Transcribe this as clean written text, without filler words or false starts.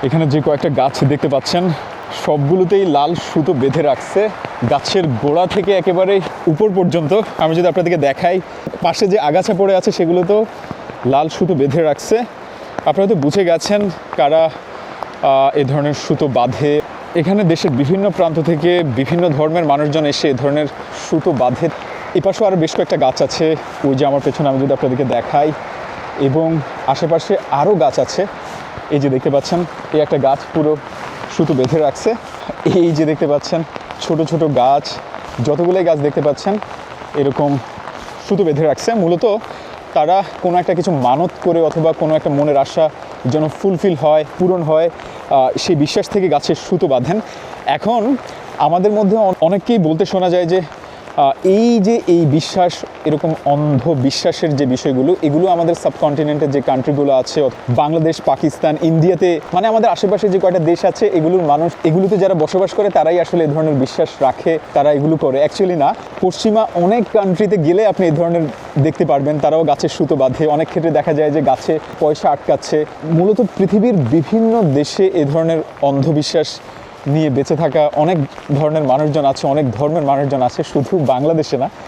এখানে যে কয়েকটা গাছ দেখতে পাচ্ছেন সবগুলোতেই লাল সুতো বেঁধে রাখছে গাছের গোড়া থেকে একেবারে উপর পর্যন্ত। আমি যদি আপনাদেরকে দেখাই, পাশে যে আগাছা পড়ে আছে সেগুলো তো লাল সুতো বেঁধে রাখছে। আপনারা তো বুঝে গেছেন কারা এ ধরনের সুতো বাঁধে। এখানে দেশের বিভিন্ন প্রান্ত থেকে বিভিন্ন ধর্মের মানুষজন এসে এ ধরনের সুতো বাঁধে। এপাশেও আরও বেশ কয়েকটা গাছ আছে, ওই যে আমার পেছনে আমি যদি আপনাদেরকে দেখাই, এবং আশেপাশে আরও গাছ আছে। এই যে দেখতে পাচ্ছেন এই একটা গাছ পুরো সুতো বেঁধে রাখছে। এই যে দেখতে পাচ্ছেন ছোট ছোট গাছ, যতগুলোই গাছ দেখতে পাচ্ছেন এরকম সুতো বেঁধে রাখছে। মূলত তারা কোনো একটা কিছু মানত করে অথবা কোনো একটা মনের আশা যেন ফুলফিল হয়, পূরণ হয়, সেই বিশ্বাস থেকে গাছের সুতো বাঁধেন। এখন আমাদের মধ্যে অনেককেই বলতে শোনা যায় যে এই বিশ্বাস, এরকম অন্ধ বিশ্বাসের যে বিষয়গুলো, এগুলো আমাদের সাবকন্টিনেন্টের যে কান্ট্রিগুলো আছে, বাংলাদেশ, পাকিস্তান, ইন্ডিয়াতে, মানে আমাদের আশেপাশে যে কয়টা দেশ আছে, এগুলোর মানুষ, এগুলোতে যারা বসবাস করে তারাই আসলে এই ধরনের বিশ্বাস রাখে, তারা এগুলো করে। অ্যাকচুয়ালি না, পশ্চিমা অনেক কান্ট্রিতে গেলে আপনি এই ধরনের দেখতে পারবেন, তারাও গাছের সুতো বাঁধে। অনেক ক্ষেত্রে দেখা যায় যে গাছে পয়সা আটকাচ্ছে। মূলত পৃথিবীর বিভিন্ন দেশে এ ধরনের অন্ধবিশ্বাস নিয়ে বেঁচে থাকা অনেক ধরনের মানুষজন আছে, অনেক ধর্মের মানুষজন আছে, শুধু বাংলাদেশে না।